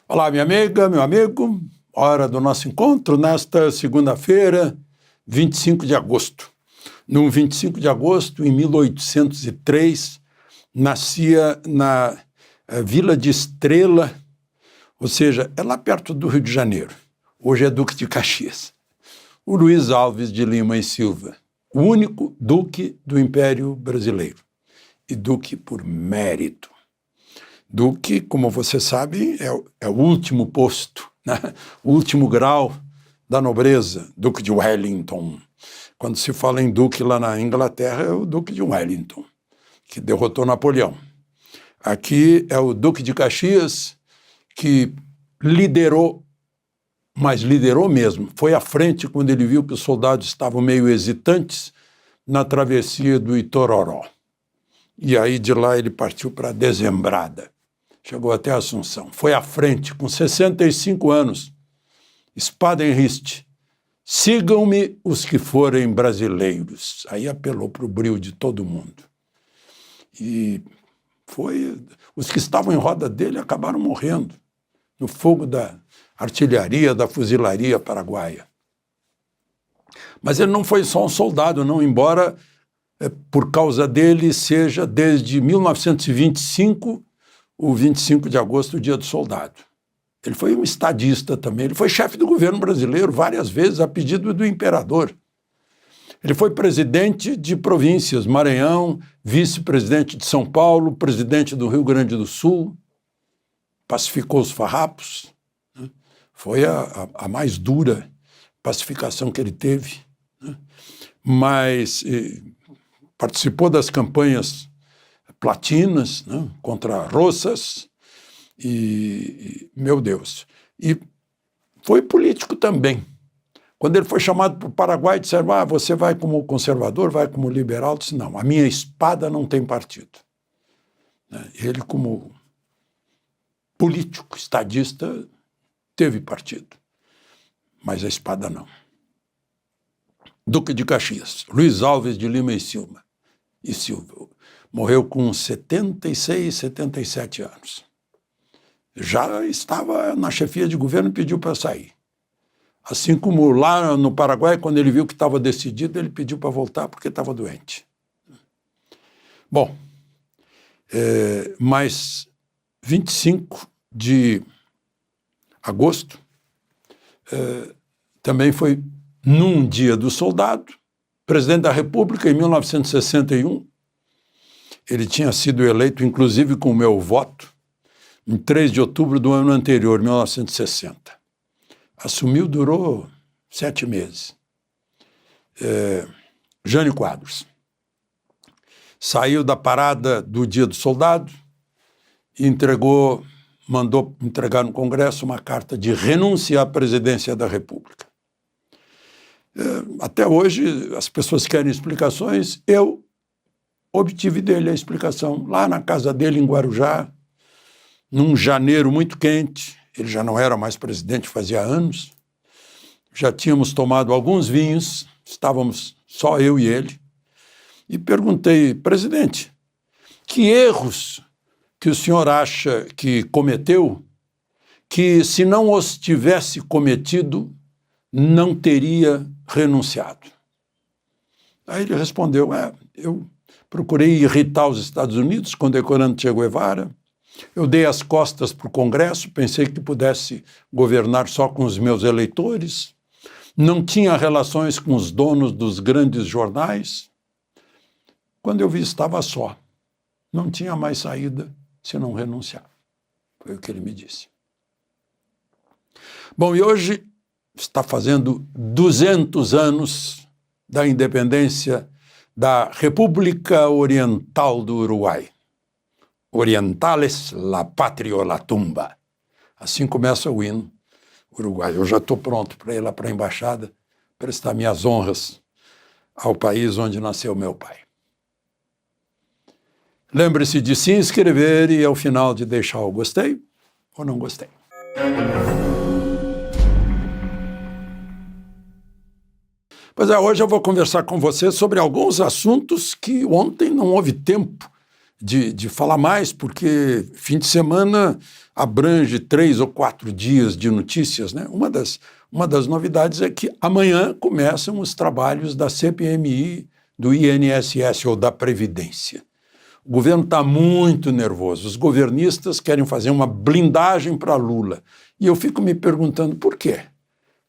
Olá, minha amiga, meu amigo, hora do nosso encontro nesta segunda-feira, 25 de agosto. No 25 de agosto, em 1803, nascia na Vila de Estrela, ou seja, é lá perto do Rio de Janeiro. Hoje é Duque de Caxias. O Luiz Alves de Lima e Silva, o único duque do Império Brasileiro. E duque por mérito. Duque, como você sabe, é o último posto, né? O último grau da nobreza, Duque de Wellington. Quando se fala em duque lá na Inglaterra, é o Duque de Wellington, que derrotou Napoleão. Aqui é o Duque de Caxias, que liderou, mas liderou mesmo, foi à frente quando ele viu que os soldados estavam meio hesitantes na travessia do Itororó. E aí de lá ele partiu para Dezembrada. Chegou até Assunção. Foi à frente, com 65 anos. Espada em riste. Sigam-me os que forem brasileiros. Aí apelou para o brio de todo mundo. E os que estavam em roda dele acabaram morrendo no fogo da artilharia, da fuzilaria paraguaia. Mas ele não foi só um soldado, não, embora por causa dele seja desde 1925 o 25 de agosto, o Dia do Soldado. Ele foi um estadista também, ele foi chefe do governo brasileiro várias vezes a pedido do imperador. Ele foi presidente de províncias, Maranhão, vice-presidente de São Paulo, presidente do Rio Grande do Sul, pacificou os farrapos, né? Foi a mais dura pacificação que ele teve, né? Mas participou das campanhas platinas, né, contra Rosas, meu Deus. E foi político também. Quando ele foi chamado para o Paraguai, disseram, você vai como conservador, vai como liberal? Ele disse, não, a minha espada não tem partido. Ele, como político, estadista, teve partido, mas a espada não. Duque de Caxias, Luiz Alves de Lima e Silva. Morreu com 76, 77 anos. Já estava na chefia de governo e pediu para sair. Assim como lá no Paraguai, quando ele viu que estava decidido, ele pediu para voltar porque estava doente. Bom, mas 25 de agosto também foi num dia do soldado, presidente da República em 1961, ele tinha sido eleito, inclusive com o meu voto, em 3 de outubro do ano anterior, 1960. Assumiu, durou 7 meses. Jânio Quadros. Saiu da parada do Dia do Soldado e mandou entregar no Congresso uma carta de renúncia à presidência da República. Até hoje, as pessoas querem explicações, eu obtive dele a explicação lá na casa dele em Guarujá, num janeiro muito quente. Ele já não era mais presidente, fazia anos. Já tínhamos tomado alguns vinhos, estávamos só eu e ele. E perguntei, presidente, que erros que o senhor acha que cometeu, que se não os tivesse cometido, não teria renunciado? Aí ele respondeu, eu procurei irritar os Estados Unidos, condecorando Che Guevara. Eu dei as costas para o Congresso, pensei que pudesse governar só com os meus eleitores. Não tinha relações com os donos dos grandes jornais. Quando eu vi, estava só. Não tinha mais saída se não renunciar. Foi o que ele me disse. Bom, e hoje está fazendo 200 anos da independência da República Oriental do Uruguai. Orientales, la patria o la tumba. Assim começa o hino uruguaio. Eu já estou pronto para ir lá para a embaixada prestar minhas honras ao país onde nasceu meu pai. Lembre-se de se inscrever e, ao final, de deixar o gostei ou não gostei. Pois hoje eu vou conversar com você sobre alguns assuntos que ontem não houve tempo de falar mais, porque fim de semana abrange 3 ou 4 dias de notícias, né? Uma das novidades é que amanhã começam os trabalhos da CPMI, do INSS ou da Previdência. O governo está muito nervoso, os governistas querem fazer uma blindagem para Lula. E eu fico me perguntando por quê?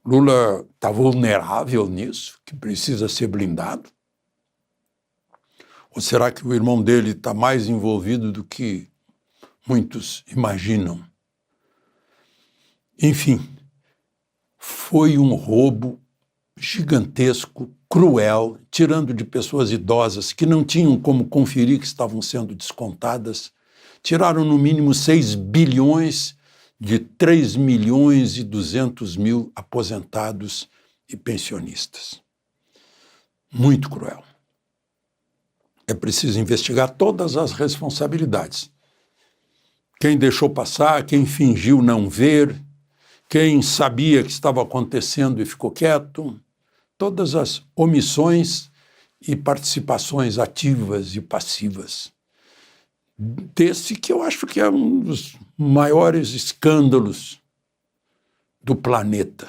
Lula está vulnerável nisso, que precisa ser blindado? Ou será que o irmão dele está mais envolvido do que muitos imaginam? Enfim, foi um roubo gigantesco, cruel, tirando de pessoas idosas que não tinham como conferir que estavam sendo descontadas. Tiraram no mínimo 6 bilhões de 3 milhões e 200 mil aposentados e pensionistas. Muito cruel. É preciso investigar todas as responsabilidades. Quem deixou passar, quem fingiu não ver, quem sabia que estava acontecendo e ficou quieto, todas as omissões e participações ativas e passivas desse que eu acho que é um dos maiores escândalos do planeta,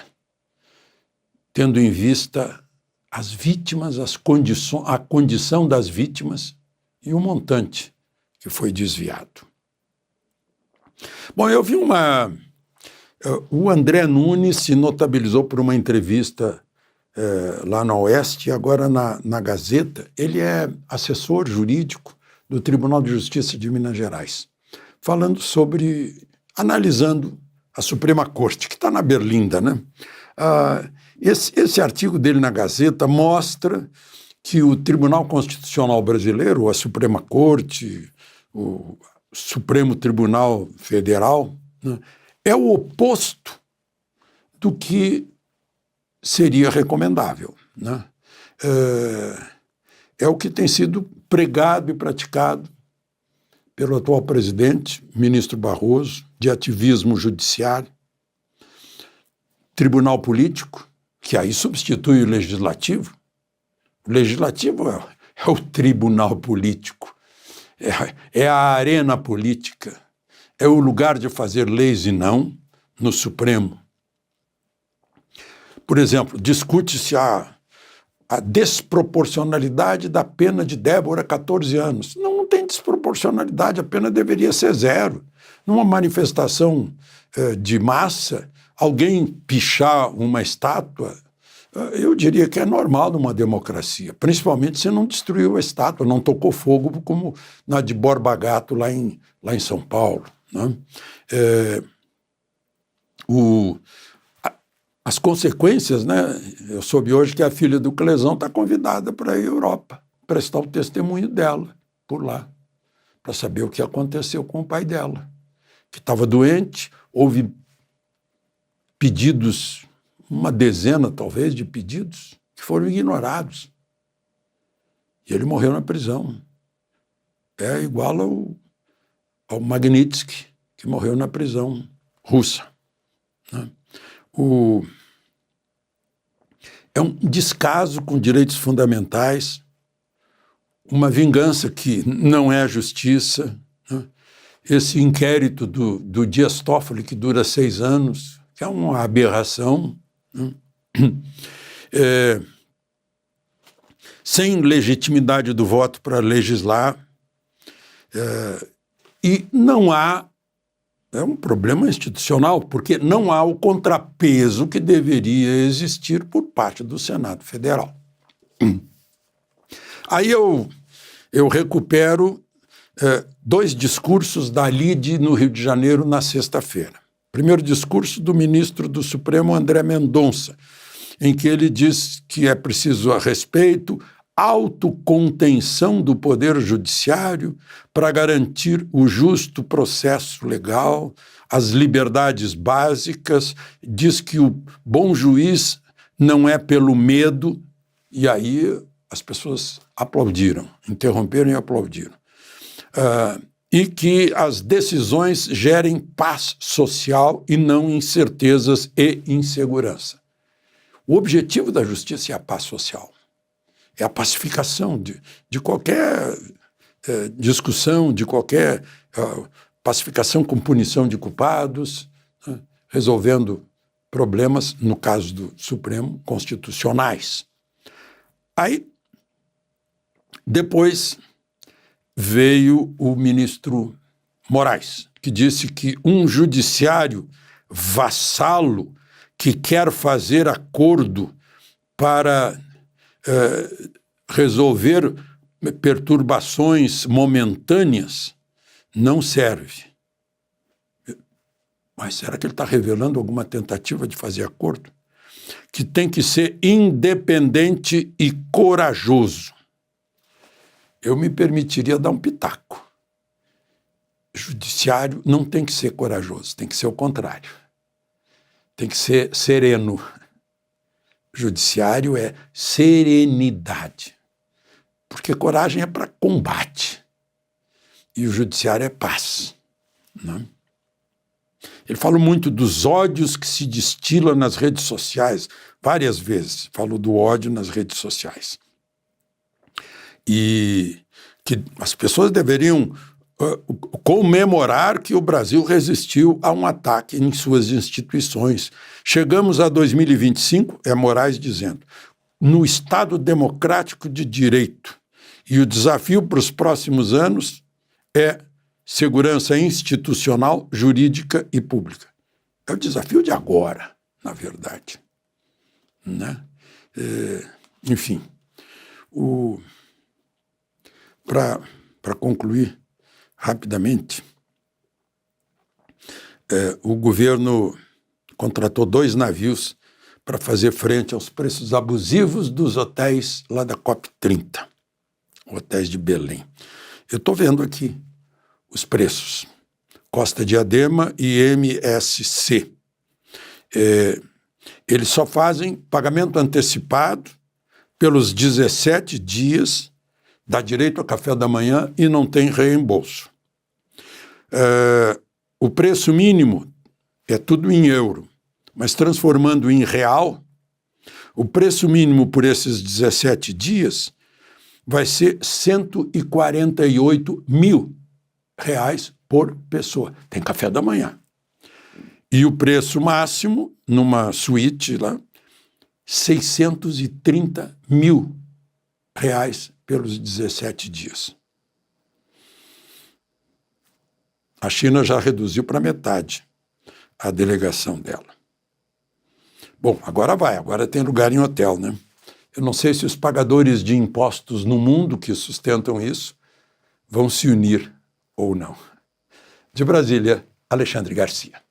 tendo em vista as vítimas, a condição das vítimas e o montante que foi desviado. Bom, eu vi o André Nunes se notabilizou por uma entrevista lá na Oeste, agora na Gazeta. Ele é assessor jurídico do Tribunal de Justiça de Minas Gerais, analisando a Suprema Corte, que está na Berlinda, né? Esse artigo dele na Gazeta mostra que o Tribunal Constitucional Brasileiro, a Suprema Corte, o Supremo Tribunal Federal, né, é o oposto do que seria recomendável, né? É o que tem sido pregado e praticado pelo atual presidente, ministro Barroso, de ativismo judiciário, tribunal político, que aí substitui o legislativo. O legislativo é o tribunal político, é a arena política, é o lugar de fazer leis e não no Supremo. Por exemplo, discute-se a desproporcionalidade da pena de Débora, 14 anos. Não tem desproporcionalidade, a pena deveria ser 0. Numa manifestação de massa, alguém pichar uma estátua, eu diria que é normal numa democracia, principalmente se não destruiu a estátua, não tocou fogo como na de Borba Gato lá em São Paulo, né? As consequências, né? Eu soube hoje que a filha do Clesão está convidada para ir à Europa, prestar o testemunho dela por lá, para saber o que aconteceu com o pai dela, que estava doente. Houve pedidos, uma dezena talvez de pedidos, que foram ignorados. E ele morreu na prisão. É igual ao Magnitsky, que morreu na prisão russa, né? É um descaso com direitos fundamentais, uma vingança que não é justiça, né? Esse inquérito do Dias Toffoli, que dura 6 anos, que é uma aberração, né? Sem legitimidade do voto para legislar, e não há. É um problema institucional, porque não há o contrapeso que deveria existir por parte do Senado Federal. Aí eu recupero 2 discursos da Lide no Rio de Janeiro na sexta-feira. Primeiro discurso do ministro do Supremo, André Mendonça, em que ele diz que é preciso a respeito, autocontenção do Poder Judiciário para garantir o justo processo legal, as liberdades básicas, diz que o bom juiz não é pelo medo, e aí as pessoas aplaudiram, interromperam e aplaudiram. E que as decisões gerem paz social e não incertezas e insegurança. O objetivo da justiça é a paz social. É a pacificação de qualquer discussão de qualquer pacificação com punição de culpados, né, resolvendo problemas, no caso do Supremo, constitucionais. Aí, depois, veio o ministro Moraes, que disse que um judiciário vassalo que quer fazer acordo para resolver perturbações momentâneas não serve. Mas será que ele está revelando alguma tentativa de fazer acordo? Que tem que ser independente e corajoso. Eu me permitiria dar um pitaco. Judiciário não tem que ser corajoso, tem que ser o contrário. Tem que ser sereno. Judiciário é serenidade. Porque coragem é para combate. E o judiciário é paz. Né? Ele falou muito dos ódios que se destilam nas redes sociais, várias vezes falou do ódio nas redes sociais. E que as pessoas deveriam comemorar que o Brasil resistiu a um ataque em suas instituições. Chegamos a 2025, é Moraes dizendo, no Estado democrático de direito. E o desafio para os próximos anos é segurança institucional, jurídica e pública. É o desafio de agora, na verdade. Né? Enfim, para concluir rapidamente, o governo contratou 2 navios para fazer frente aos preços abusivos dos hotéis lá da COP30, hotéis de Belém. Eu estou vendo aqui os preços. Costa Diadema e MSC. Eles só fazem pagamento antecipado pelos 17 dias, dá direito a café da manhã e não tem reembolso. O preço mínimo é tudo em euro, mas transformando em real, o preço mínimo por esses 17 dias vai ser R$148 mil por pessoa. Tem café da manhã. E o preço máximo, numa suíte lá, R$630 mil pelos 17 dias. A China já reduziu para metade a delegação dela. Bom, agora tem lugar em hotel, né? Eu não sei se os pagadores de impostos no mundo que sustentam isso vão se unir ou não. De Brasília, Alexandre Garcia.